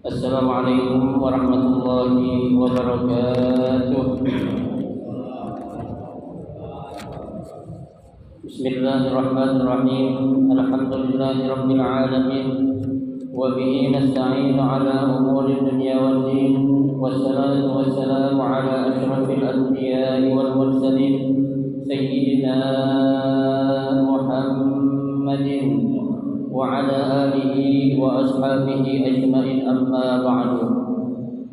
Assalamualaikum warahmatullahi wabarakatuh. Bismillahirrahmanirrahim. Alhamdulillahirabbil alamin. Wa bihi nasta'inu ala umuri dunya waddin. Wassalatu wassalamu ala asyrafil anbiya'i wal mursalin sayyidina Muhammadin وعلى آله وأصحابه أجمعين أما بعد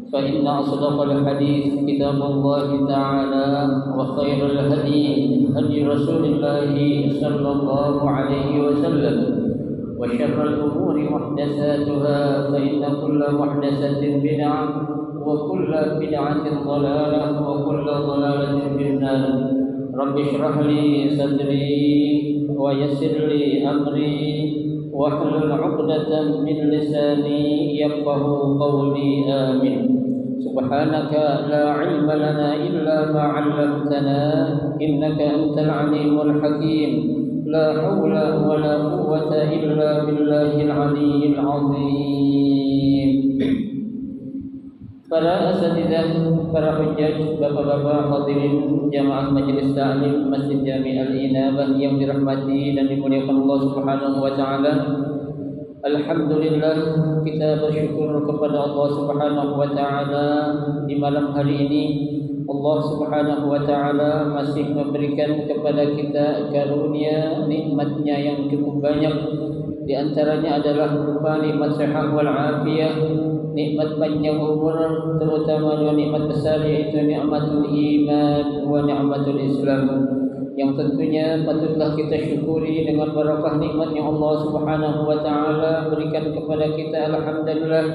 فإن أصدق الحديث كتاب الله تعالى وخير الهدي هدي رسول الله صلى الله عليه وسلم وشر الأمور محدثاتها فإن كل محدثة بدعة وكل بدعة ضلالة وكل ضلالة في النار رب اشرح لي صدري ويسر لي أمري واحلل عقدة من لساني يفقه قولي آمين. سبحانك لا علم لنا إلا ما علمتنا إنك أنت العليم الحكيم. لا حول ولا قوة إلا بالله العلي العظيم. Para asatidzah, para hujjaj, bapak-bapak hadirin jamaah majelis ta'lim Masjid Jami' Al-Inabah yang dirahmati dan dimuliakan Allah Subhanahu wa taala. Alhamdulillah, kita bersyukur kepada Allah Subhanahu wa taala di malam hari ini. Allah Subhanahu wa taala masih memberikan kepada kita karunia nikmat-Nya yang cukup banyak. Di antaranya adalah berupa nikmat sehat wal afiyah, nikmat panjang umur, terutama dua nikmat besar yaitu nikmatul iman wa nikmatul Islam, yang tentunya patutlah kita syukuri dengan barakah nikmat yang Allah Subhanahu wa taala berikan kepada kita. Alhamdulillah,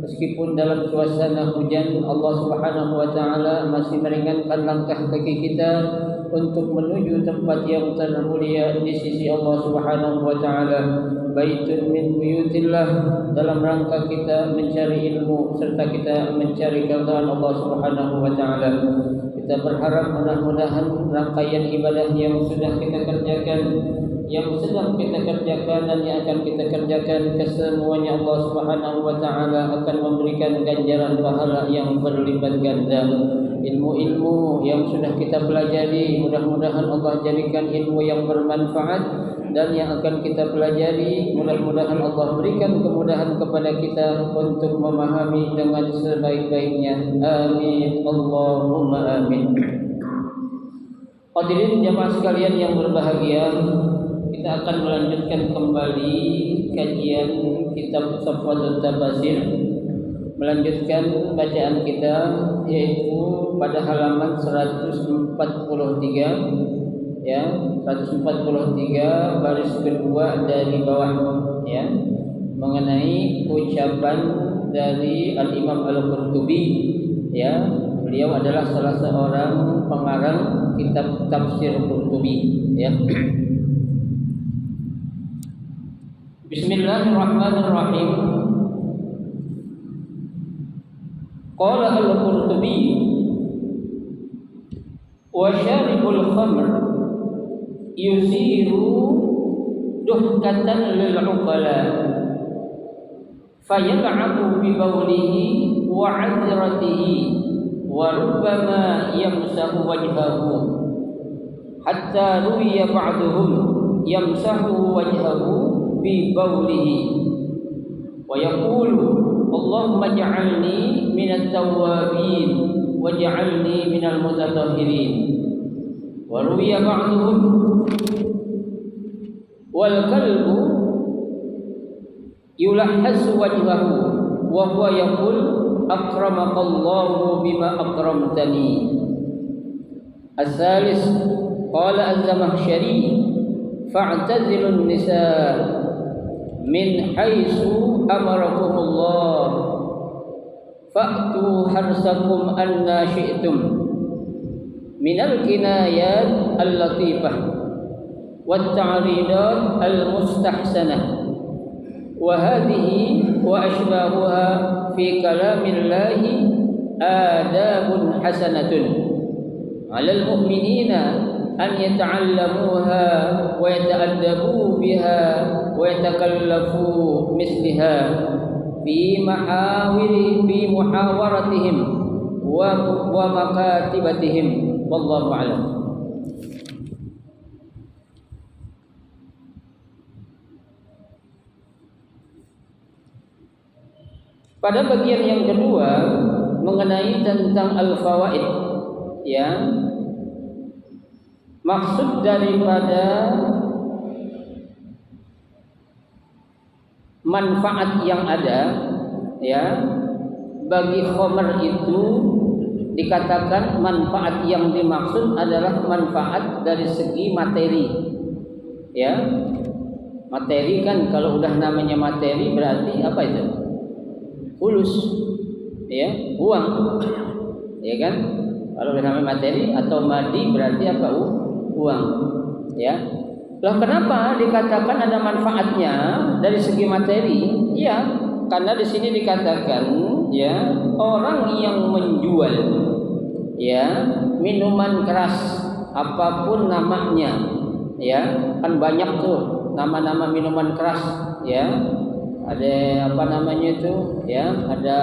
meskipun dalam suasana hujan, Allah Subhanahu wa taala masih meringankan langkah kaki kita untuk menuju tempat yang termulia di sisi Allah Subhanahu wa taala. Baitun min buyutillah, dalam rangka kita mencari ilmu serta kita mencari keridhaan Allah Subhanahu wa taala. Kita berharap mudah-mudahan rangkaian ibadah yang sudah kita kerjakan, yang sedang kita kerjakan dan yang akan kita kerjakan, kesemuanya Allah Subhanahu wa taala akan memberikan ganjaran pahala yang berlipat ganda. Ilmu-ilmu yang sudah kita pelajari, mudah-mudahan Allah jadikan ilmu yang bermanfaat, dan yang akan kita pelajari mudah-mudahan Allah berikan kemudahan kepada kita untuk memahami dengan sebaik-baiknya. Amin Allahumma amin. Hadirin jamaah sekalian yang berbahagia, kita akan melanjutkan kembali kajian kitab Safwatul Tabasir, melanjutkan bacaan kita yaitu pada halaman 143 ya, 143 baris kedua dari bawah ya, mengenai ucapan dari Al-Imam Al-Qurtubi ya. Beliau adalah salah seorang pengarang kitab tafsir Qurtubi ya. Bismillahirrahmanirrahim. Qala Al-Qurtubi wa syaribul khamr yusiru duhkatan lil uqala fayal'abu bi bawlihi wa 'adratihi wa rubbama yamsahu wajhahu hatta ruwiya ba'duhum yamsahu wajhahu bi bawlihi wa yaqulu Allahumma ij'alni minat tawwabin waj'alni minal mutatahhirin. Wa ruwiya ba'duhum wal qalbu yulahhasu wajhahu wa huwa yaqul akramakallahu bima akramtani. As-salis qala az-Zamakhsyari fa'tazilun nisa min haitsu amarakumullah fa'tu harsakum anna syi'tum minal kinayat al-latifah wat ta'ridat al-mustahsanah wa hadhihi wa ashbahuha fi kalamillahi adabun hasanatun 'alal mu'minina an yata'allamuha wa yata'addabu biha wa yatakallafu misliha fi muhawaratihim wa makatibatihim wallahu a'lam. Pada bagian yang kedua mengenai tentang al-fawaid, ya, maksud daripada manfaat yang ada, ya, bagi khamr itu dikatakan manfaat yang dimaksud adalah manfaat dari segi materi, ya. Materi kan kalau udah namanya materi berarti apa itu? Fulus, ya, uang, ya kan? Kalau namanya materi atau madi berarti apa? Uang, ya. Lah kenapa dikatakan ada manfaatnya dari segi materi? Ya, karena di sini dikatakan, ya, orang yang menjual, ya, minuman keras apapun namanya, ya, kan banyak tuh nama-nama minuman keras, ya. Ada apa namanya itu, ya, ada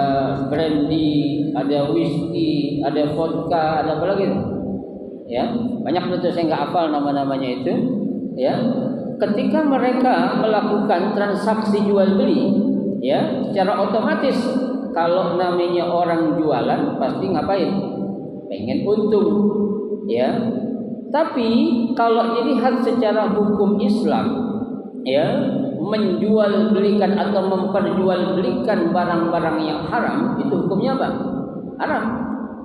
brandy, ada whisky, ada vodka, ada apa lagi, ya, banyak betul, saya nggak hafal nama-namanya itu, ya. Ketika mereka melakukan transaksi jual beli, ya, secara otomatis kalau namanya orang jualan pasti ngapain? Pengen untung, ya. Tapi kalau dilihat secara hukum Islam, ya, menjual belikan atau memperjualbelikan barang-barang yang haram itu hukumnya apa? Haram,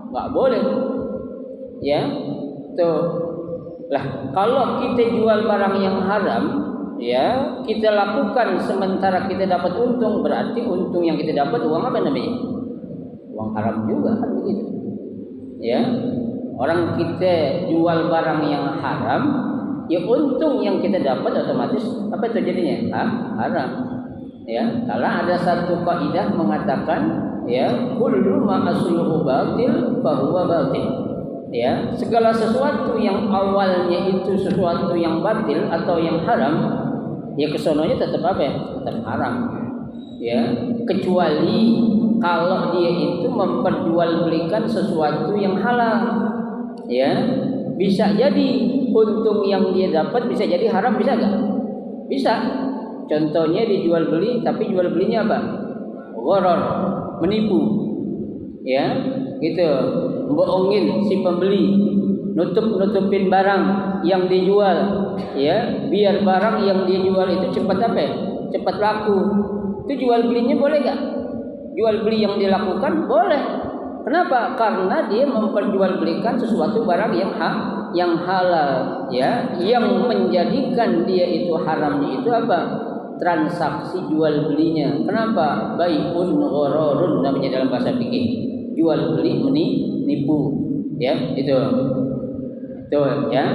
nggak boleh, ya. Tuh lah, kalau kita jual barang yang haram, ya, kita lakukan sementara kita dapat untung, berarti untung yang kita dapat uang apa namanya? Uang haram juga, kan begitu, ya. Orang kita jual barang yang haram, ya untung yang kita dapat otomatis apa itu jadinya? Haram. Ya, karena ada satu kaidah mengatakan, ya, kullu ma asluhu batil fa huwa batil. Ya, segala sesuatu yang awalnya itu sesuatu yang batil atau yang haram, ya kesononya tetap apa ya? Tetap haram. Ya, kecuali kalau dia itu memperjualbelikan sesuatu yang halal. Ya, bisa jadi untung yang dia dapat bisa jadi haram, bisa enggak? Bisa. Contohnya dijual beli, tapi jual belinya apa? Gharar, menipu. Ya, gitu. Bohongin si pembeli, nutupin barang yang dijual, ya, biar barang yang dijual itu cepat apa? Cepat laku. Itu jual belinya boleh enggak? Jual beli yang dilakukan boleh. Kenapa? Karena dia memperjualbelikan sesuatu barang yang halal, ya, yang menjadikan dia itu haramnya itu apa? Transaksi jual belinya. Kenapa? Bai'un ghararun namanya dalam bahasa fikih. Jual beli menipu, ya, itu, ya.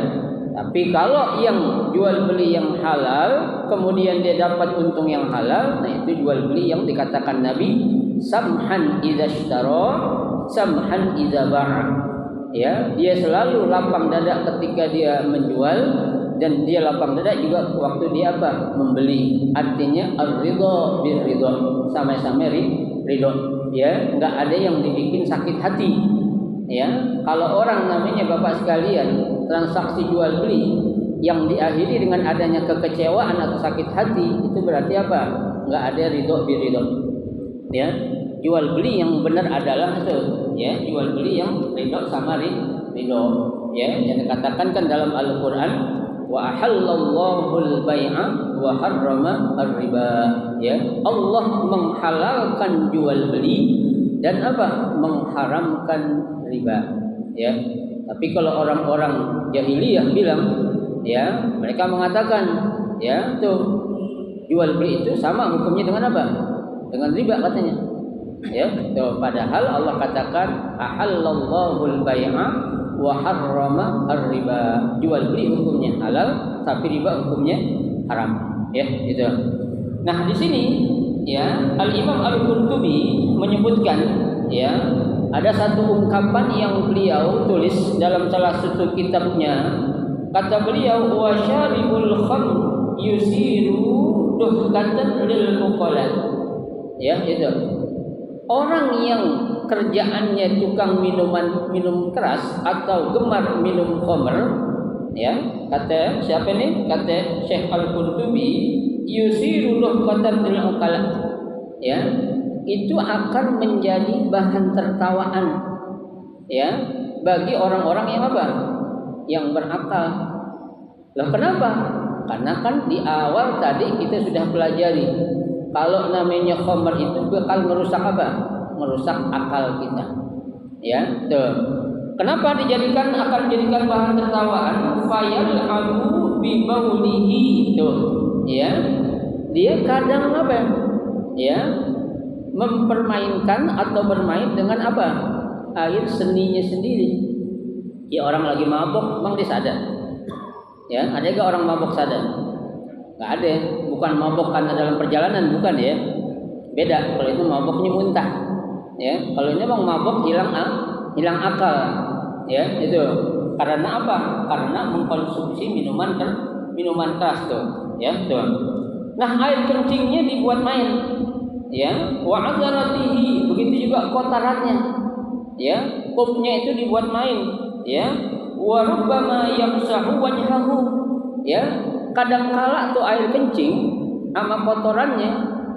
Tapi kalau yang jual beli yang halal, kemudian dia dapat untung yang halal, nah itu jual beli yang dikatakan Nabi samhan idza ishtara, samhan idza ba'a. Ya, dia selalu lapang dada ketika dia menjual, dan dia lapang dada juga waktu dia apa? Membeli. Artinya ar-ridha bir-ridha, sama-sama ridho, ya, enggak ada yang dibikin sakit hati. Ya, kalau orang namanya Bapak sekalian transaksi jual beli yang diakhiri dengan adanya kekecewaan atau sakit hati, itu berarti apa? Enggak ada ridho bir-ridha. Ya, jual beli yang benar adalah itu, ya, jual beli yang ridho sama ridho, ya, yang dikatakan kan dalam Al-Qur'an, wa ahallallahu al-bai'a wa harrama ar-riba, ya, Allah menghalalkan jual beli dan apa? Mengharamkan riba, ya. Tapi kalau orang-orang jahiliyah bilang, ya, mereka mengatakan, ya, tuh jual beli itu sama hukumnya dengan apa? Dengan riba katanya. Ya, tuh, padahal Allah katakan ahallallahu al-bai'a wa harrama ar-riba. Jual beli hukumnya halal, tapi riba hukumnya haram. Ya, itu. Nah, di sini, ya, Al-Imam Al-Qurtubi menyebutkan, ya, ada satu ungkapan yang beliau tulis dalam salah satu kitabnya. Kata beliau, wa syaribul khamr yusiru duhkatan lil muqallad. Ya, itu. Orang yang kerjaannya tukang minum keras atau gemar minum khamr, ya, kata siapa ini? Kata Syekh Al-Qurtubi, yusiru luhqatan lil uqala. Ya, itu akan menjadi bahan tertawaan, ya, bagi orang-orang yang apa? Yang berakal. Lah kenapa? Karena kan di awal tadi kita sudah pelajari kalau namanya khamr itu bakal merusak apa? Merusak akal kita. Ya, tuh. Kenapa akan dijadikan bahan tertawaan? Fayal abu bi baulihi. Tuh, ya. Dia kadang apa? Ya, mempermainkan atau bermain dengan apa? Air seninya sendiri. Ya, orang lagi mabok, memang dia sadar. Ya, ada juga orang mabok sadar? Nggak ada. Bukan mabok karena dalam perjalanan, bukan ya. Beda. Kalau itu maboknya muntah. Ya, kalau ini memang mabok hilang akal. Ya, itu. Karena apa? Karena mengkonsumsi minuman keras tuh. Ya, tuh. Nah, air kencingnya dibuat main. Ya, wa azaratihi, begitu juga kotorannya. Ya, pupnya itu dibuat main. Ya, wa rubbama yamsahu wajhahu. Ya, kadang kala tuh air kencing sama kotorannya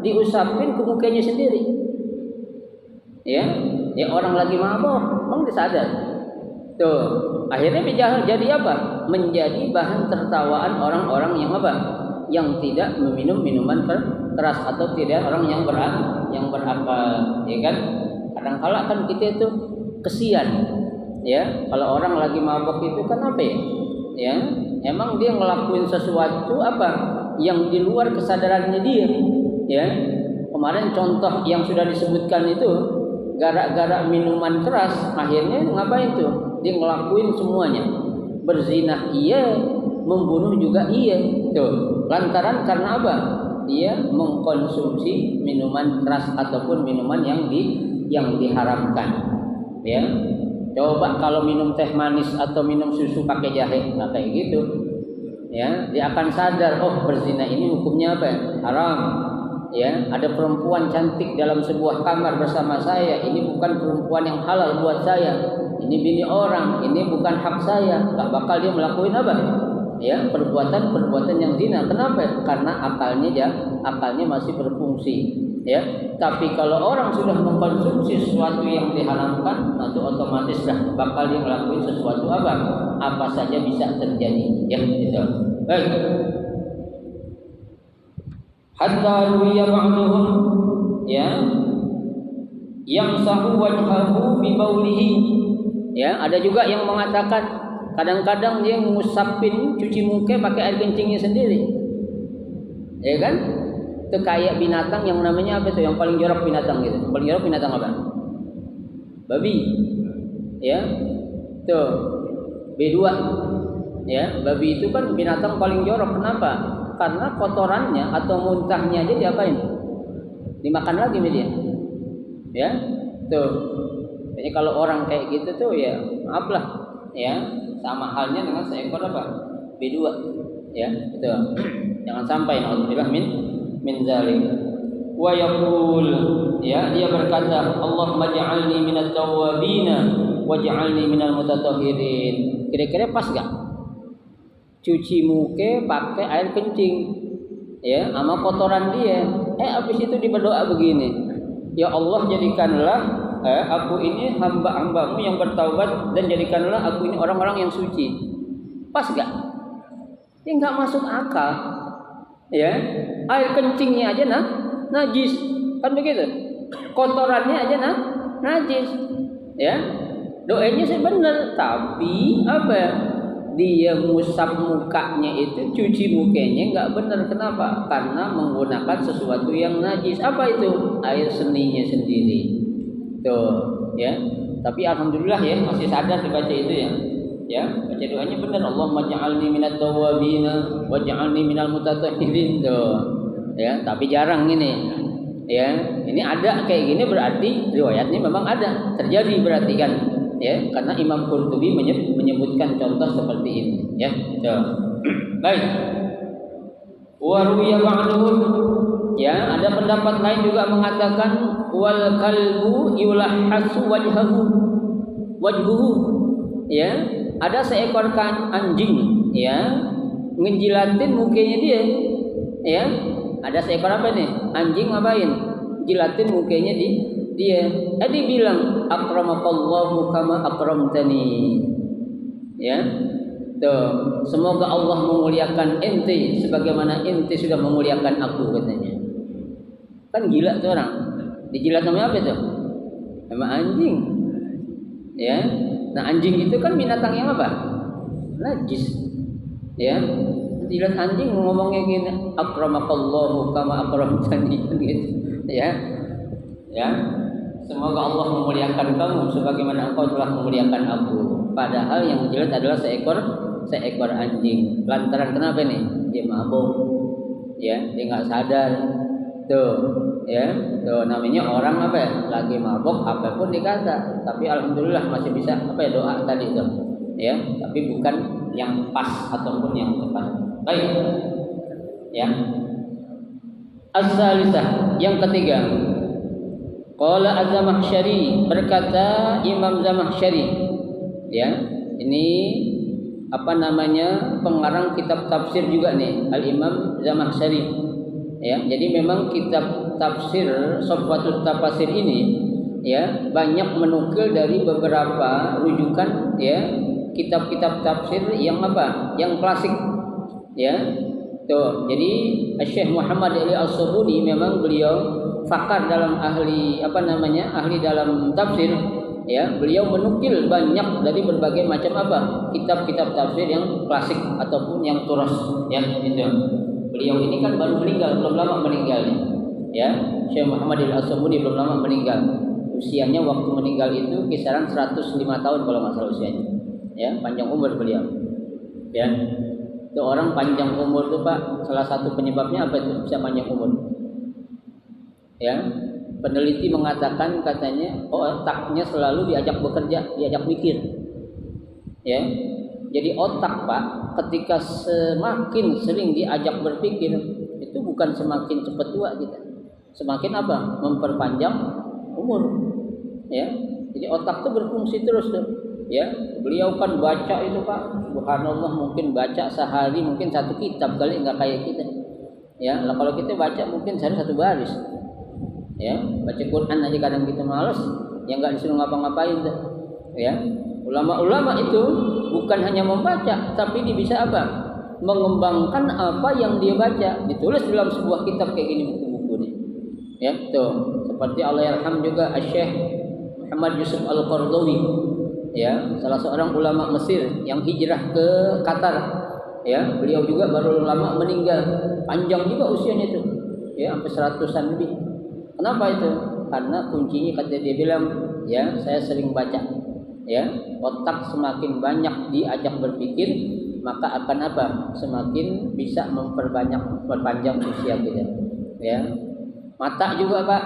diusapin ke mukanya sendiri. Ya, orang lagi mabok, memang disadar. Tuh, akhirnya jadi apa? Menjadi bahan tertawaan orang-orang yang apa? Yang tidak meminum minuman keras atau tidak orang yang berakal, ya kan? Kadang kala kan kita itu kesian. Ya, kalau orang lagi mabok itu kan apa ya? Ya, emang dia ngelakuin sesuatu apa yang di luar kesadarannya dia. Ya, kemarin contoh yang sudah disebutkan itu gara-gara minuman keras akhirnya ngapain tuh? Dia ngelakuin semuanya. Berzina iya, membunuh juga iya. Tuh, lantaran karena apa? Dia mengkonsumsi minuman keras ataupun minuman yang diharamkan. Ya. Coba kalau minum teh manis atau minum susu pakai jahe, nggak kayak gitu. Ya, dia akan sadar, oh berzina ini hukumnya apa? Haram. Ya, ada perempuan cantik dalam sebuah kamar bersama saya. Ini bukan perempuan yang halal buat saya. Ini bini orang. Ini bukan hak saya. Nggak bakal dia melakukan apa? Ya, perbuatan yang zina. Kenapa? Karena akalnya masih berfungsi. Ya, tapi kalau orang sudah mengkonsumsi sesuatu yang diharamkan, itu otomatis bakal dia melakukan sesuatu apa saja bisa terjadi. Ya, gitu. Baik. Hatta ruwiya ba'duhum, ya, yang sahu wajhahu bi baulihi. Ya, ada juga yang mengatakan kadang-kadang dia ngusapin cuci muka pakai air kencingnya sendiri. Ya kan? Itu kayak binatang yang namanya apa itu? Yang paling jorok binatang gitu. Yang paling jorok binatang apa? Babi. Ya. Tuh. B2. Ya, babi itu kan binatang paling jorok. Kenapa? Karena kotorannya atau muntahnya aja diapain? Dimakan lagi sama dia. Ya. Tuh. Jadi kalau orang kayak gitu tuh ya, maaf lah. Ya, sama halnya dengan seekor apa? B2. Ya, itu. Jangan sampai naudzubillah min zalik. Wa yaqul, ya, dia berkata, Allahumma ja'alni minat tawwabina waj'alni minal mutatahhirin. Kira-kira pas gak? Cuci muka pakai air kencing, ya, sama kotoran dia. Habis itu dia berdoa begini, ya Allah, jadikanlah aku ini hamba-hambamu yang bertaubat dan jadikanlah aku ini orang-orang yang suci. Pas gak? Ini nggak masuk akal. Ya, air kencingnya aja najis, kan begitu. Kotorannya aja najis. Ya, doanya sih benar, tapi apa? Dia ngusap mukanya itu, cuci mukanya nggak benar. Kenapa? Karena menggunakan sesuatu yang najis. Apa itu? Air seninya sendiri. Tuh, ya. Tapi alhamdulillah ya, masih sadar dibaca itu ya. Ya, baca doanya benar. Allahumma ja'alni minat tawwabina waj'alni minal mutatahhirin. Tuh. Ya, tapi jarang ini. Ya, ini ada kayak gini berarti riwayatnya memang ada, terjadi berarti kan. Ya, karena Imam Qurtubi menyebutkan contoh seperti ini, ya. Baik. Wa ruwiya ba'duhum, ya, ada pendapat lain juga mengatakan wal kalbu yulahhasu wajhuhu. Ya, ada seekor anjing ya ngejilatin mukanya dia. Ya, ada seekor apa nih? Anjing ngapain? Jilatin mukanya dia. Dibilang akramakallahu kama akramtani. Ya. Tuh, semoga Allah memuliakan ente sebagaimana ente sudah memuliakan aku, katanya. Kan gila tuh orang. Dijilat namanya apa tuh? Sama anjing. Ya. Nah, anjing itu kan binatang yang apa? Najis. Ya. Jilat anjing ngomongnya gini, akramakallahu kama akramtani gitu. Ya. Ya. Semoga Allah memuliakan kamu sebagaimana engkau telah memuliakan aku. Padahal yang menjilat adalah seekor anjing. Lantaran kenapa nih? Dia mabuk. Ya, dia enggak sadar. Tuh, ya. Tuh namanya orang apa ya? Lagi mabuk apapun dikata. Tapi alhamdulillah masih bisa doa tadi itu. Ya, tapi bukan yang pas ataupun yang tepat. Baik. Ya. As-salisah, yang ketiga. Qala Az-Zamakhsyari, berkata Imam Zamakhsyari, ya, ini pengarang kitab tafsir juga nih, Al-Imam Zamakhsyari. Ya, jadi memang kitab tafsir Safwatul Tafasir ini ya banyak menukil dari beberapa rujukan ya kitab-kitab tafsir yang yang klasik. Ya. Tuh, jadi Syekh Muhammad Ali As-Sabuni memang beliau fakar dalam ahli dalam tafsir. Ya, beliau menukil banyak dari berbagai macam kitab-kitab tafsir yang klasik ataupun yang turas. Ya, itu. Beliau ini kan baru meninggal, belum lama meninggalnya. Ya, Syekh Muhammad Ali As-Sabuni belum lama meninggal. Usianya waktu meninggal itu kisaran 105 tahun kalau nggak salah usianya. Ya, panjang umur beliau. Ya. Itu orang panjang umur tuh Pak, salah satu penyebabnya apa itu bisa panjang umur? Ya, peneliti mengatakan katanya otaknya selalu diajak bekerja, diajak mikir. Ya, jadi otak Pak, ketika semakin sering diajak berpikir, itu bukan semakin cepat tua kita, semakin memperpanjang umur. Ya, jadi otak tuh berfungsi terus tuh. Ya, beliau kan baca itu Pak, subhanallah mungkin baca sehari mungkin satu kitab kali, enggak kayak kita. Ya, kalau kita baca mungkin sehari satu baris. Ya, baca Quran aja kadang kita malas, yang enggak disuruh ngapa-ngapain tuh. Ya, ulama-ulama itu bukan hanya membaca, tapi dia bisa mengembangkan apa yang dia baca, ditulis dalam sebuah kitab kayak gini buku-buku nih. Ya, tuh, seperti Allahyarham juga Syekh Muhammad Yusuf Al-Qaradawi. Ya, salah seorang ulama Mesir yang hijrah ke Qatar. Ya, beliau juga baru lama meninggal. Panjang juga usianya itu. Ya, sampai 100-an lebih. Kenapa itu? Karena kuncinya kata dia bilang, ya, saya sering baca. Ya, otak semakin banyak diajak berpikir, maka akan semakin bisa memperpanjang usia kita. Ya. Mata juga, Pak.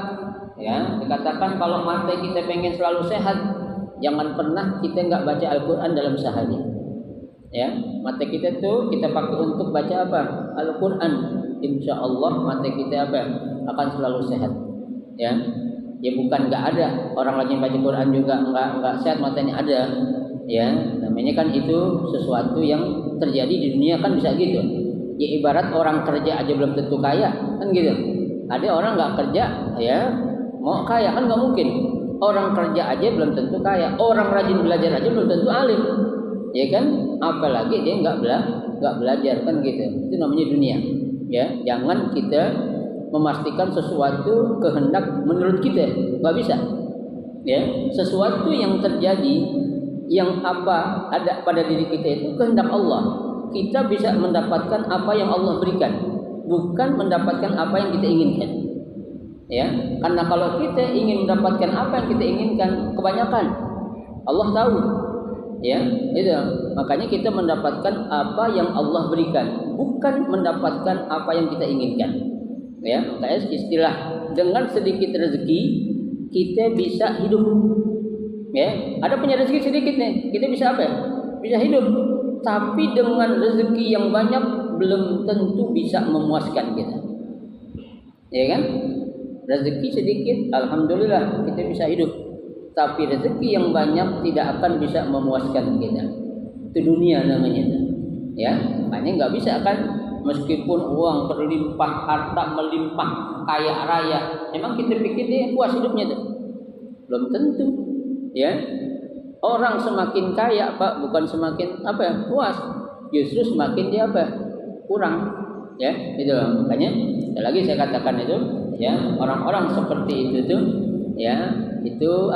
Ya, dikatakan kalau mata kita pengen selalu sehat, jangan pernah kita enggak baca Al-Quran dalam sehari. Ya, mata kita tuh kita pakai untuk baca Al-Quran. Insya Allah mata kita akan selalu sehat. Ya, ya bukan enggak ada orang lagi baca Quran juga enggak sehat matanya, ada. Ya, namanya kan itu sesuatu yang terjadi di dunia kan bisa gitu. Ya ibarat orang kerja aja belum tentu kaya kan gitu. Ada orang enggak kerja ya mau kaya kan enggak mungkin. Orang kerja aja belum tentu kaya, orang rajin belajar aja belum tentu alim, ya kan? Apalagi dia nggak belajar kan gitu. Itu namanya dunia. Ya, jangan kita memastikan sesuatu kehendak menurut kita, nggak bisa. Ya, sesuatu yang terjadi yang ada pada diri kita itu kehendak Allah. Kita bisa mendapatkan apa yang Allah berikan, bukan mendapatkan apa yang kita inginkan. Ya, karena kalau kita ingin mendapatkan apa yang kita inginkan, kebanyakan Allah tahu. Ya, itu. Makanya kita mendapatkan apa yang Allah berikan, bukan mendapatkan apa yang kita inginkan. Ya, makanya istilah dengan sedikit rezeki kita bisa hidup. Ya, ada punya rezeki sedikit nih, kita bisa bisa hidup. Tapi dengan rezeki yang banyak belum tentu bisa memuaskan kita. Ya kan? Rezeki sedikit, alhamdulillah kita bisa hidup. Tapi rezeki yang banyak tidak akan bisa memuaskan kita. Itu dunia namanya. Ya, makanya nggak bisa kan, meskipun uang berlimpah, harta melimpah, kaya raya, emang kita pikir dia puas hidupnya tuh? Belum tentu. Ya, orang semakin kaya Pak, bukan semakin puas, justru semakin dia kurang. Ya, itu makanya lagi saya katakan itu, ya, orang-orang seperti itu tuh, ya, itu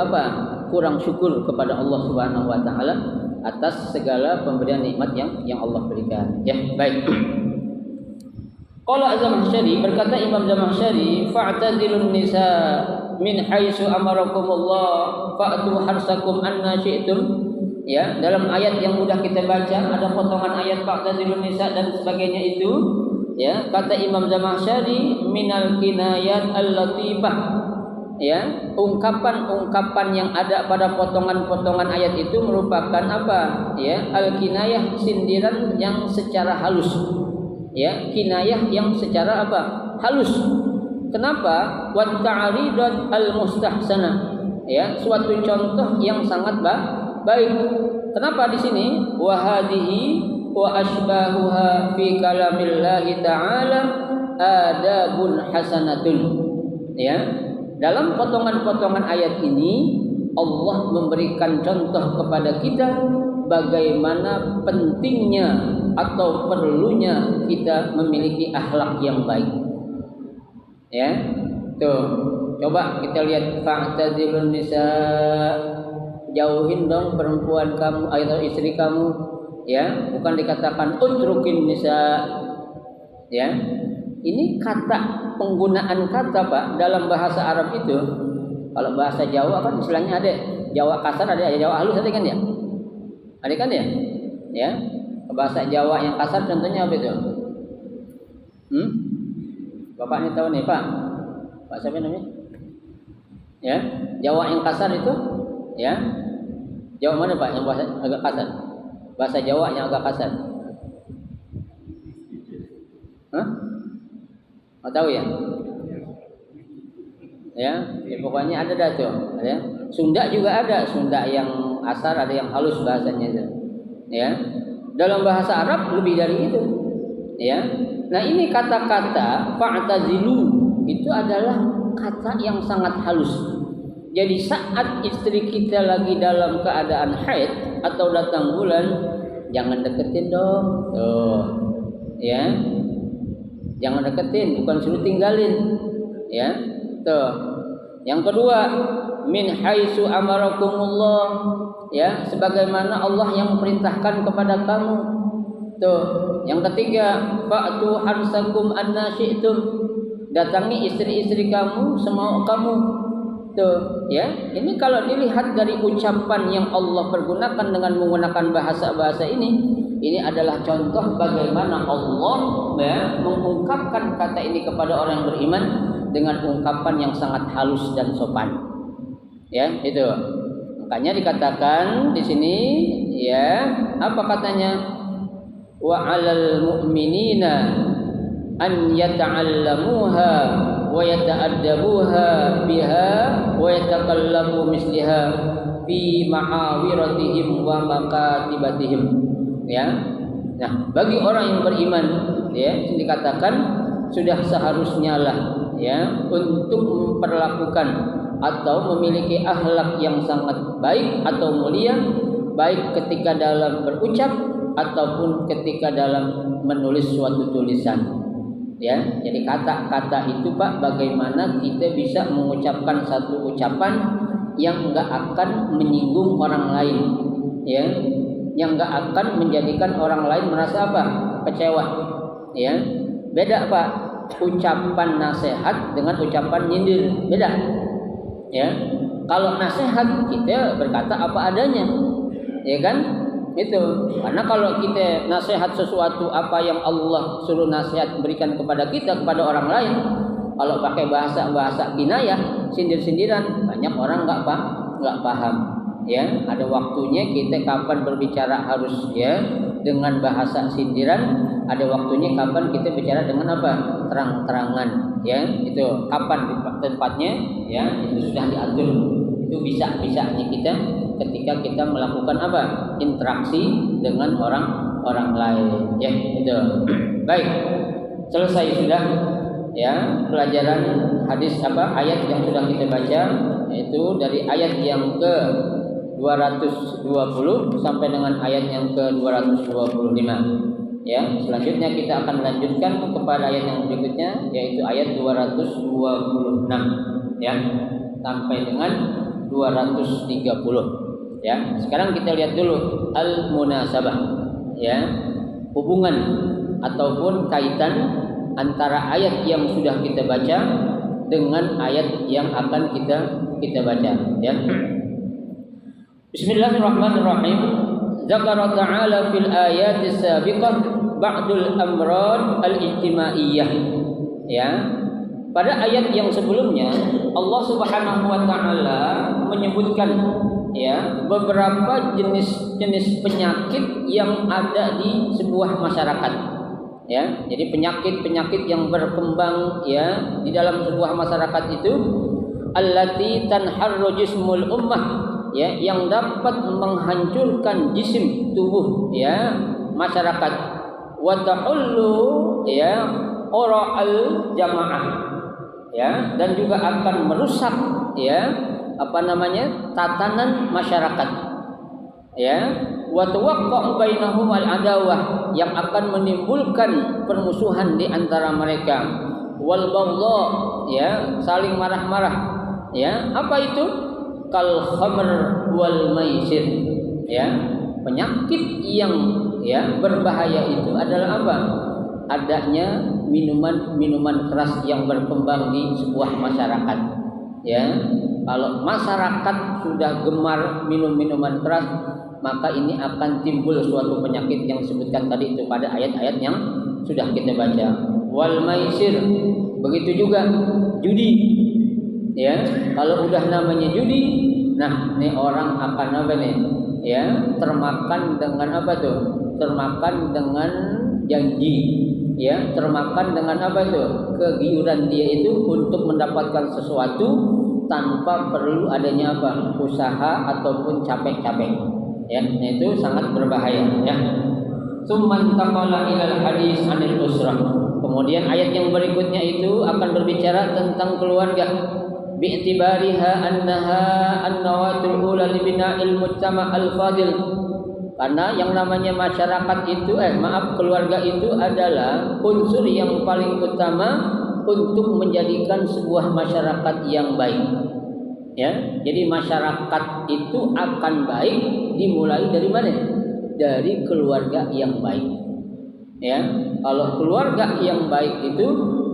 kurang syukur kepada Allah Subhanahu wa taala atas segala pemberian nikmat yang Allah berikan. Ya, baik. Qala Az-Zamakhsyari, berkata Imam Zamakhsyari, fa'tazilun nisa min haitsu amarakumullah fa'tu harsakum anna syi'tum. Ya, dalam ayat yang mudah kita baca ada potongan ayat fa'tazilun nisa dan sebagainya itu, ya, kata Imam Zamakhsyari, minal kinayat al-latifah. Ya, ungkapan-ungkapan yang ada pada potongan-potongan ayat itu merupakan ya, al-kinayah, sindiran yang secara halus. Ya, kinayah yang secara halus. Kenapa? Wa ta'ridat al-mustahsanah. Ya, suatu contoh yang sangat baik. Kenapa di sini wa hadhihi wa asbahuha fi kalamillahi ta'ala adabun hasanatun. Ya, dalam potongan-potongan ayat ini Allah memberikan contoh kepada kita bagaimana pentingnya atau perlunya kita memiliki akhlak yang baik. Ya, tuh, coba kita lihat fa'tazilun nisa, jauhin dong perempuan kamu atau istri kamu. Ya, bukan dikatakan utrukin nisa. Ya, ini kata, penggunaan kata Pak dalam bahasa Arab itu. Kalau bahasa Jawa kan istilahnya ada Jawa kasar, ada Jawa halus, ada kan ya? Ada kan ya? Ya, bahasa Jawa yang kasar contohnya apa itu? Bapak ini tahu nih Pak? Pak siapa namanya? Ya, Jawa yang kasar itu, ya. Jawa mana Pak yang bahasa agak kasar? Bahasa Jawa yang agak kasar. Mau tahu ya? Ya, pokoknya ada dah tuh, ya. Sunda juga ada, Sunda yang asar, ada yang halus bahasanya itu. Ya. Dalam bahasa Arab lebih dari itu. Ya. Nah, ini kata-kata fa'tazilu itu adalah kata yang sangat halus. Jadi saat istri kita lagi dalam keadaan haid atau datang bulan, jangan deketin dong. Tuh. Ya. Jangan deketin, bukan suruh tinggalin. Ya. Tuh. Yang kedua, min haitsu amarakumullah, ya, sebagaimana Allah yang memerintahkan kepada kamu. Tuh. Yang ketiga, fa'tu harsakum anna syi'tum, datangi istri-istri kamu semau kamu. Tuh, ya. Ini kalau dilihat dari ucapan yang Allah pergunakan dengan menggunakan bahasa-bahasa ini adalah contoh bagaimana Allah, ya, mengungkapkan kata ini kepada orang yang beriman dengan ungkapan yang sangat halus dan sopan. Ya, itu. Makanya dikatakan di sini, ya, apa katanya? Wa 'alal mu'minina an yata'allamuha wa yata'addabuha biha wa yatakallamu misliha fi ma'awiratihim wa makatibatihim. Ya. Nah, bagi orang yang beriman, ya, dikatakan sudah seharusnya lah, ya, untuk memperlakukan atau memiliki akhlak yang sangat baik atau mulia, baik ketika dalam berucap ataupun ketika dalam menulis suatu tulisan. Ya, jadi kata-kata itu Pak, bagaimana kita bisa mengucapkan satu ucapan yang enggak akan menyinggung orang lain, ya, yang enggak akan menjadikan orang lain merasa kecewa. Ya, beda Pak, ucapan nasihat dengan ucapan nyindir, beda. Ya, kalau nasihat kita berkata apa adanya, ya kan? Itu. Karena kalau kita nasihat sesuatu apa yang Allah suruh nasihat berikan kepada kita, kepada orang lain, kalau pakai bahasa kinayah, sindir-sindiran, banyak orang enggak paham. Ya, ada waktunya kita kapan berbicara harus, ya, dengan bahasa sindiran, ada waktunya kapan kita bicara dengan apa? Terang-terangan, ya. Itu kapan tempatnya, ya, itu sudah diatur. Itu bisa-bisanya kita ketika kita melakukan apa? Interaksi dengan orang lain, ya, itu. Baik. Selesai sudah, ya, pelajaran hadis ayat yang sudah kita baca, yaitu dari ayat yang ke 220 sampai dengan ayat yang ke 225. Ya, selanjutnya kita akan melanjutkan kepada ayat yang berikutnya, yaitu ayat 226, ya, sampai dengan 230. Ya, sekarang kita lihat dulu al-munasabah, ya, hubungan ataupun kaitan antara ayat yang sudah kita baca dengan ayat yang akan kita baca, ya. Bismillahirrahmanirrahim. Zakara ta'ala fil ayati sabiqah ba'dul amrad al-ijtimaiyah. Ya. Pada ayat yang sebelumnya Allah Subhanahu wa taala menyebutkan, ya, beberapa jenis-jenis penyakit yang ada di sebuah masyarakat. Ya, jadi penyakit-penyakit yang berkembang, ya, di dalam sebuah masyarakat itu allati tanharru jismul ummah, ya, yang dapat menghancurkan jisim tubuh, ya, masyarakat. Wa ta'ullu, ya, ora'al jamaah, ya, dan juga akan merusak, ya, tatanan masyarakat, ya. Wa tawaqqa'u bainahum al-adawah, yang akan menimbulkan permusuhan di antara mereka. Wal baghdha, ya, saling marah-marah, ya. Apa itu? Kal khamr wal maisir, ya. Penyakit yang, ya, berbahaya itu adalah apa? Adanya minuman keras yang berkembang di sebuah masyarakat, ya. Kalau masyarakat sudah gemar minum minuman keras, maka ini akan timbul suatu penyakit yang disebutkan tadi itu pada ayat-ayat yang sudah kita baca. Wal maisir, begitu juga judi, ya. Kalau udah namanya judi, nah, ini orang akan apa nih? Ya, termakan dengan apa tuh? Termakan dengan janji, ya, termakan dengan apa tuh? Kegiuran dia itu untuk mendapatkan sesuatu tanpa perlu adanya apa? Usaha ataupun capek-capek. Ya, itu sangat berbahaya, ya. Tsumman taqala ilal hadis anil usrah. Kemudian ayat yang berikutnya itu akan berbicara tentang keluarga. Bi'tibariha annaha an-nawatul ula li bina'il mujtama' al-fadil. Karena yang namanya masyarakat itu keluarga itu adalah unsur yang paling utama untuk menjadikan sebuah masyarakat yang baik. Ya, jadi masyarakat itu akan baik dimulai dari mana? Dari keluarga yang baik. Ya, kalau keluarga yang baik itu,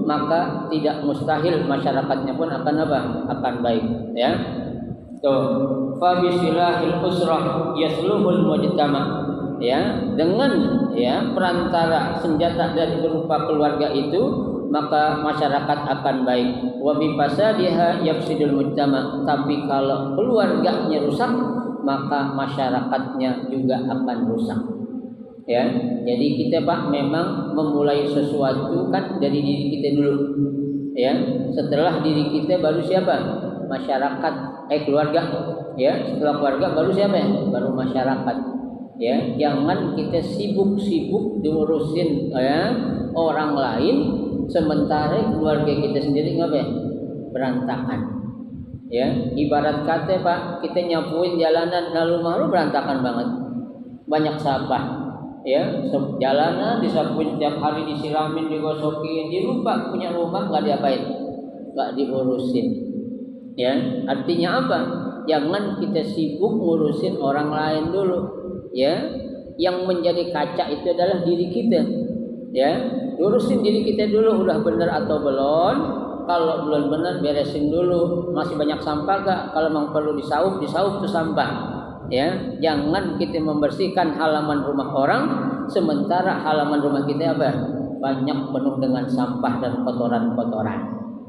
maka tidak mustahil masyarakatnya pun akan apa? Akan baik, ya. Tuh, fa bisilahil usrah yasluhul mujtama. Ya, dengan, ya, perantara senjata dari berupa keluarga itu, maka masyarakat akan baik. Wa bi fasadiha yafsidul mujtama. Tapi kalau keluarganya rusak, maka masyarakatnya juga akan rusak. Ya, jadi kita Pak memang memulai sesuatu kan dari diri kita dulu. Ya, setelah diri kita baru siapa? Masyarakat, keluarga. Ya, setelah keluarga baru siapa? Baru masyarakat. Ya, jangan kita sibuk-sibuk diurusin, ya, orang lain, sementara keluarga kita sendiri ngapain? Berantakan. Ya, ibarat kata Pak, kita nyapuin jalanan lalu malu berantakan banget. Banyak sampah. Ya, jalanan disapuin setiap hari, disiramin, digosokin, dilupa punya rumah nggak diapain, nggak diurusin. Ya, artinya apa? Jangan kita sibuk ngurusin orang lain dulu. Ya, yang menjadi kaca itu adalah diri kita. Ya, urusin diri kita dulu, udah benar atau belum? Kalau belum benar beresin dulu. Masih banyak sampah gak? Kalau memang perlu disaup tuh sampah. Ya, jangan kita membersihkan halaman rumah orang sementara halaman rumah kita apa? Banyak penuh dengan sampah dan kotoran-kotoran.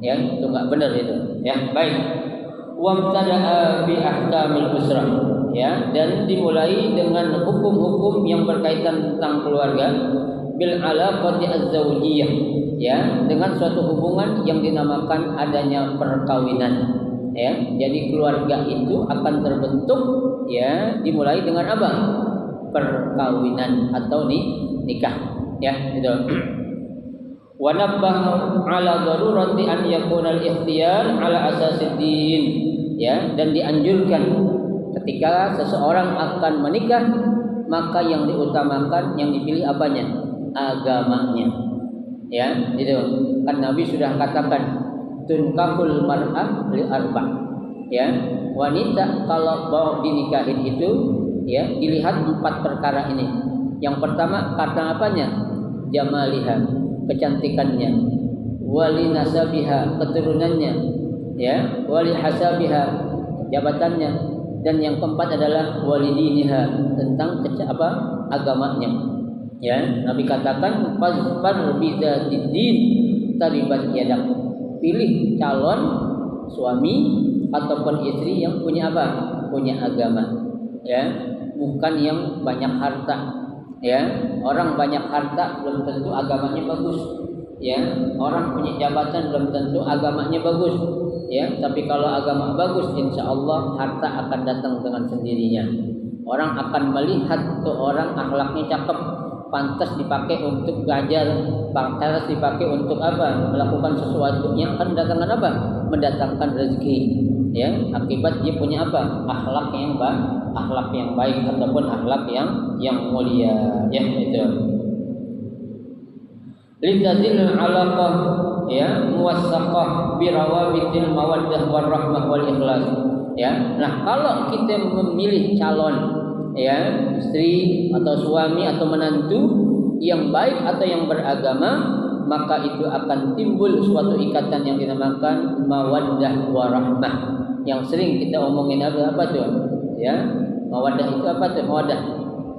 Ya, itu enggak benar itu. Ya, baik. Wamtada'a bi ahkamil usrah. ya, dan dimulai dengan hukum-hukum yang berkaitan tentang keluarga bil alaqati az-zawjiyah, ya, dengan suatu hubungan yang dinamakan adanya perkawinan, ya. Jadi keluarga itu akan terbentuk, ya, dimulai dengan apa? Perkawinan atau nikah, ya, itu. Wa nabbaha ala darurati an yakuna al-ikhtiyar ala asasid din, ya, dan dianjurkan ketika seseorang akan menikah maka yang diutamakan, yang dipilih apanya? Agamanya, ya, gitu. Kan Nabi sudah katakan tunkahul mar'ah li arba', ya, wanita kalau mau dinikahin itu, ya, dilihat 4 perkara ini. Yang pertama karena apanya? Jamaliha, kecantikannya, wali nasabiha, keturunannya, ya, wali hasabiha, jabatannya, dan yang keempat adalah wali diniha, tentang agamanya, ya. Nabi katakan fazfar bidzatiddin taribat yadak, pilih calon suami ataupun istri yang punya apa? Punya agama, ya, bukan yang banyak harta. Ya, orang banyak harta belum tentu agamanya bagus. Ya, orang punya jabatan belum tentu agamanya bagus. Ya, tapi kalau agama bagus, insya Allah harta akan datang dengan sendirinya. Orang akan melihat tuh orang akhlaknya cakep, pantas dipakai untuk belajar, pantas dipakai untuk apa? Melakukan sesuatu yang akan mendatangkan apa? Mendatangkan rezeki. Ya, akibat dia punya apa? Akhlak yang baik ataupun akhlak yang mulia, ya, itu. Litazil alaqah, ya, muwassaqah bi rawabitil mawaddah warahmah wal ikhlas, ya. Nah, kalau kita memilih calon, ya, istri atau suami atau menantu yang baik atau yang beragama, maka itu akan timbul suatu ikatan yang dinamakan mawaddah warahmah, yang sering kita omongin apa tuh, ya. Mawaddah itu apa tuh? Mawaddah,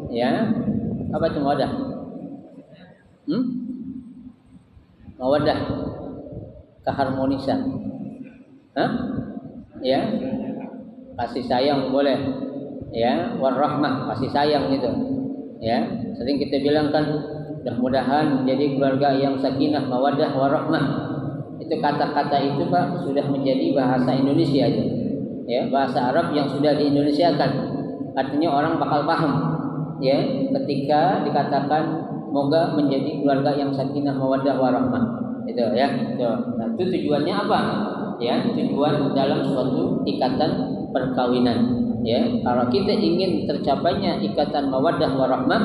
ya, apa tuh mawaddah? Mawaddah, keharmonisan, ya, kasih sayang boleh, ya, warahmah, kasih sayang gitu, ya. Sering kita bilang kan, mudah-mudahan menjadi keluarga yang sakinah, mawaddah, warahmah. Itu kata-kata itu, Pak, sudah menjadi bahasa Indonesia aja, ya, bahasa Arab yang sudah di-Indonesiakan. Artinya orang bakal paham, ya, ketika dikatakan moga menjadi keluarga yang sakinah, mawaddah, warahmah. Itu, ya. Itu. Nah, itu tujuannya apa? Ya, tujuan dalam suatu ikatan perkawinan, ya. Kalau kita ingin tercapainya ikatan mawaddah warahmah,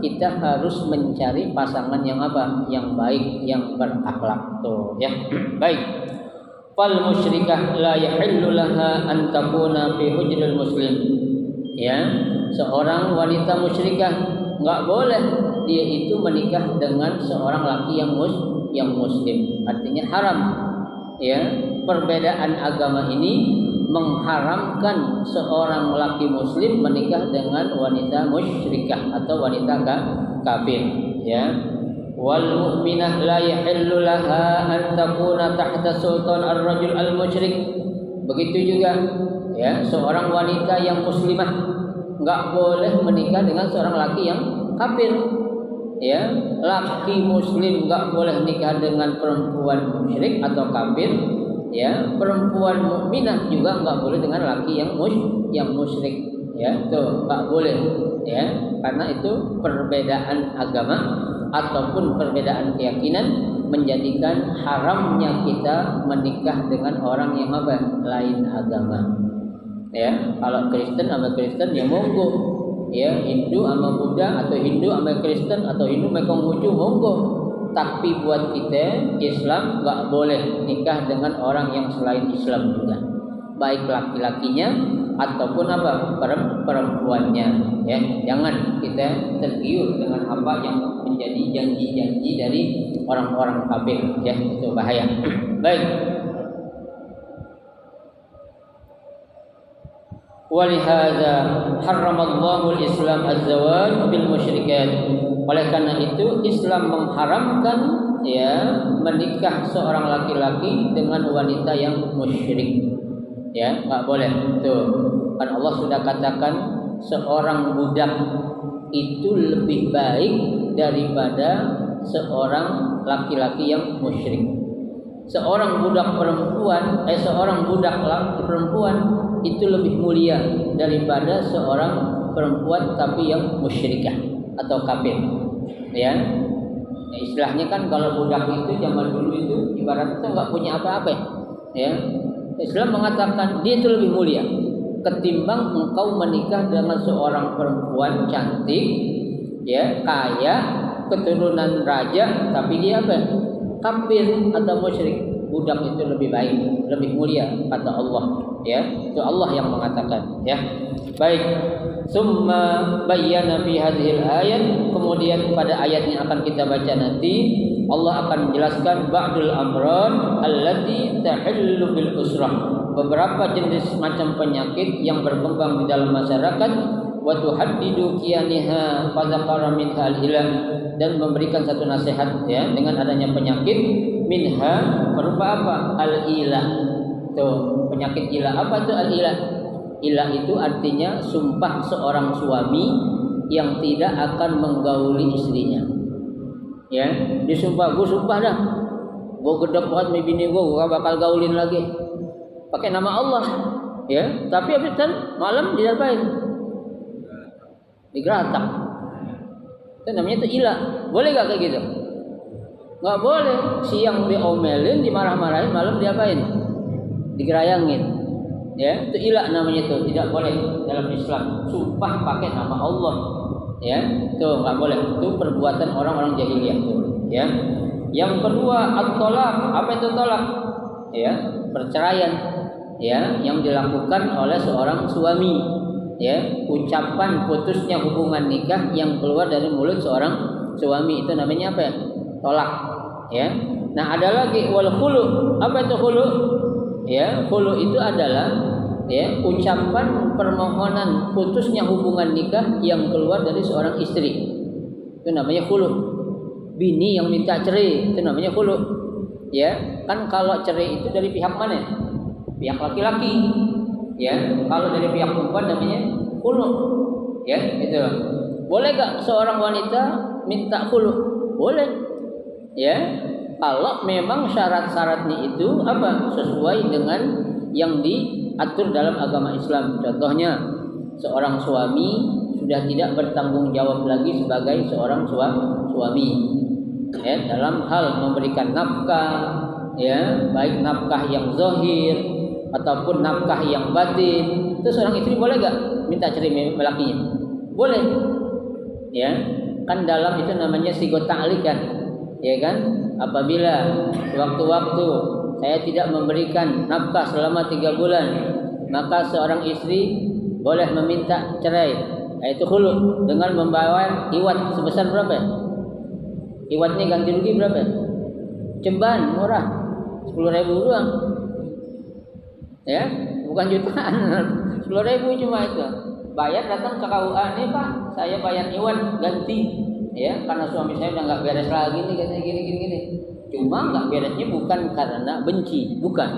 kita harus mencari pasangan yang apa? Yang baik, yang berakhlak, tuh, ya. Baik. Fal musyrikah la yahillu laha an takuna fi hujril muslim. Ya, seorang wanita musyrikah enggak boleh dia itu menikah dengan seorang laki yang muslim. Artinya haram. Ya, perbedaan agama ini mengharamkan seorang laki muslim menikah dengan wanita musyrikah atau wanita kafir, ya. Wal mu'minah la yahillu laha an takuna tahta sultan ar-rajul al-musyrik. Begitu juga, ya, seorang wanita yang muslimah enggak boleh menikah dengan seorang laki yang kafir. Ya, laki muslim enggak boleh nikah dengan perempuan musyrik atau kafir. Ya, perempuan mukminah juga enggak boleh dengan laki yang musyrik. Ya, itu enggak boleh. Ya, karena itu perbedaan agama ataupun perbedaan keyakinan menjadikan haramnya kita menikah dengan orang yang apa? Lain agama. Ya, kalau Kristen sama Kristen ya monggo. Ya, Hindu sama Buddha atau Hindu sama Kristen atau Hindu sama Konghucu monggo. Tapi buat kita Islam enggak boleh nikah dengan orang yang selain Islam juga. Baik laki-lakinya ataupun apa? Perempuannya, ya. Jangan kita tergiur dengan apa yang menjadi janji-janji dari orang-orang kafir, ya. Itu bahaya. Baik. Walihada haramallahu al-Islam az-zawaj bil musyrikat. Oleh karena itu Islam mengharamkan, ya, menikah seorang laki-laki dengan wanita yang musyrik. Ya, enggak boleh. Tuh. Kan Allah sudah katakan seorang budak itu lebih baik daripada seorang laki-laki yang musyrik. Seorang budak perempuan itu lebih mulia daripada seorang perempuan tapi yang musyrikah atau kafir. Ya. Nah, istilahnya kan kalau budak itu zaman dulu itu ibaratnya nggak punya apa-apa. Ya. Islam mengatakan dia itu lebih mulia ketimbang engkau menikah dengan seorang perempuan cantik, ya, kaya, keturunan raja, tapi dia apa? Kafir atau musyrik. Budak itu lebih baik, lebih mulia kata Allah, ya. Itu Allah yang mengatakan, ya. Baik. Summa bayyana fi hadhil ayat, kemudian pada ayat yang akan kita baca nanti Allah akan menjelaskan ba'dul amran allati tahillu bil usrah. Beberapa jenis macam penyakit yang berkembang di dalam masyarakat, wa tuhaddidu qiyaniha fa dzakara minha al-ilah, dan memberikan satu nasihat, ya, dengan adanya penyakit minha berupa apa? Al-ilah. Tuh, penyakit ilah. Apa itu al-ilah? Ilah itu artinya sumpah seorang suami yang tidak akan menggauli istrinya. Ya, dia sumpah, gue sumpah dah, gue gedek banget sama bini gue gak bakal gaulin lagi. Pakai nama Allah, ya. Tapi habis malam diapain? Digeratak. Itu namanya itu ilah. Boleh gak kayak gitu? Gak boleh. Siang diomelin, dimarah-marahin, malam diapain? Digerayangin. Ya, itu ilah namanya itu. Tidak boleh dalam Islam. Sumpah pakai nama Allah. Ya, itu nggak boleh. Itu perbuatan orang-orang jahiliyah itu. Ya. Yang kedua, at-thalaq. Apa itu tolak? Ya, perceraian. Ya, yang dilakukan oleh seorang suami. Ya, ucapan putusnya hubungan nikah yang keluar dari mulut seorang suami itu namanya apa? Tolak. Ya. Nah, ada lagi wal khulu. Apa itu khulu? Ya, khulu itu adalah, ya, ucapan permohonan putusnya hubungan nikah yang keluar dari seorang istri. Itu namanya khulu. Bini yang minta cerai itu namanya khulu. Ya, kan kalau cerai itu dari pihak mana? Pihak laki-laki. Ya, kalau dari pihak perempuan namanya khulu. Ya, itu. Boleh gak seorang wanita minta khulu? Boleh. Ya, kalau memang syarat-syaratnya itu apa? Sesuai dengan yang diatur dalam agama Islam. Contohnya, seorang suami sudah tidak bertanggung jawab lagi sebagai seorang suami, ya, dalam hal memberikan nafkah, ya, baik nafkah yang zahir ataupun nafkah yang batin. Itu seorang istri boleh gak minta cerai lelakinya? Boleh. Ya, kan dalam itu namanya sigot ta'liq kan? Ya kan? Apabila waktu-waktu saya tidak memberikan nafkah selama 3 bulan, maka seorang istri boleh meminta cerai, yaitu khulu, dengan membawa iwat sebesar berapa? Iwatnya ganti rugi berapa? Ceban, murah, 10.000 doang. Ya, bukan jutaan, 10.000 cuma itu. Bayar, datang ke KUA, nih Pak, saya bayar iwat ganti. Ya, karena suami saya udah nggak beres lagi nih, katanya gini. Cuma nggak beresnya bukan karena benci, bukan,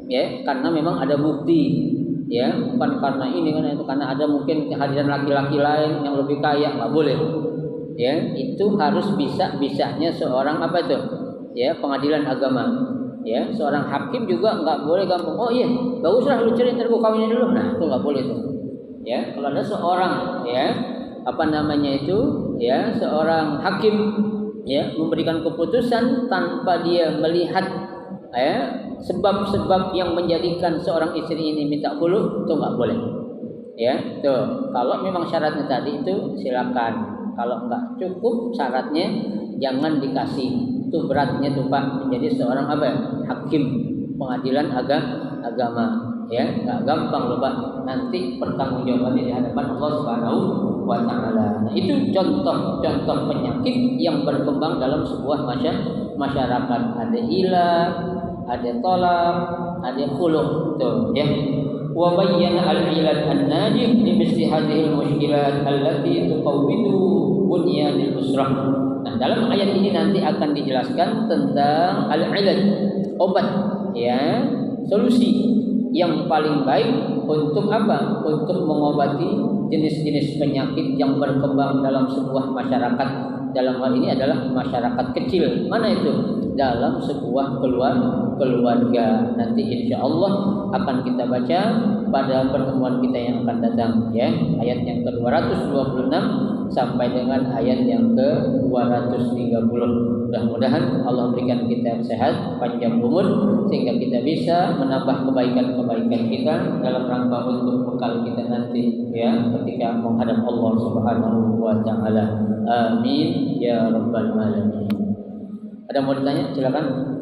ya, karena memang ada bukti, ya, bukan karena ini karena itu, karena ada mungkin kehadiran laki-laki lain yang lebih kaya, nggak boleh, ya, itu harus bisanya seorang apa itu, ya, pengadilan agama, ya, seorang hakim juga nggak boleh gampang, oh iya, baguslah lu cerai, ntar gua kawinin dulu, nah itu nggak boleh tuh, ya, kalau ada seorang, ya, apa namanya itu, ya, seorang hakim, ya, memberikan keputusan tanpa dia melihat, ya, sebab-sebab yang menjadikan seorang istri ini minta khulu, itu nggak boleh, ya. Tuh, kalau memang syaratnya tadi itu silakan, kalau nggak cukup syaratnya jangan dikasih. Itu beratnya tuh Pak menjadi seorang apa? Hakim pengadilan agama. Ya, nggak gampang loh Pak. Nanti pertanggungjawabannya di hadapan Allah Subhanahu wa Ta'ala. Nah, itu contoh-contoh penyakit yang berkembang dalam sebuah masyarakat. Ada ilah, ada tolak, ada khulu. Tuh, ya. Wa bayyana al-ilal an-najih li misli hadhihi al-mushkilat allati tuqawwidu bunyanil usrah. Nah, dalam ayat ini nanti akan dijelaskan tentang al-ilal, obat, ya, solusi yang paling baik untuk apa? Untuk mengobati jenis-jenis penyakit yang berkembang dalam sebuah masyarakat. Dalam hal ini adalah masyarakat kecil. Mana itu? Dalam sebuah keluarga. Nanti insya Allah akan kita baca pada pertemuan kita yang akan datang, ya. Ayat yang ke-226 sampai dengan ayat yang ke-230. Mudah-mudahan Allah berikan kita sehat, panjang umur, sehingga kita bisa menambah kebaikan-kebaikan kita dalam rangka untuk bekal kita nanti, ya, ketika menghadap Allah Subhanahu wa taala. Amin ya rabbal alamin. Ada mau ditanya? Silakan.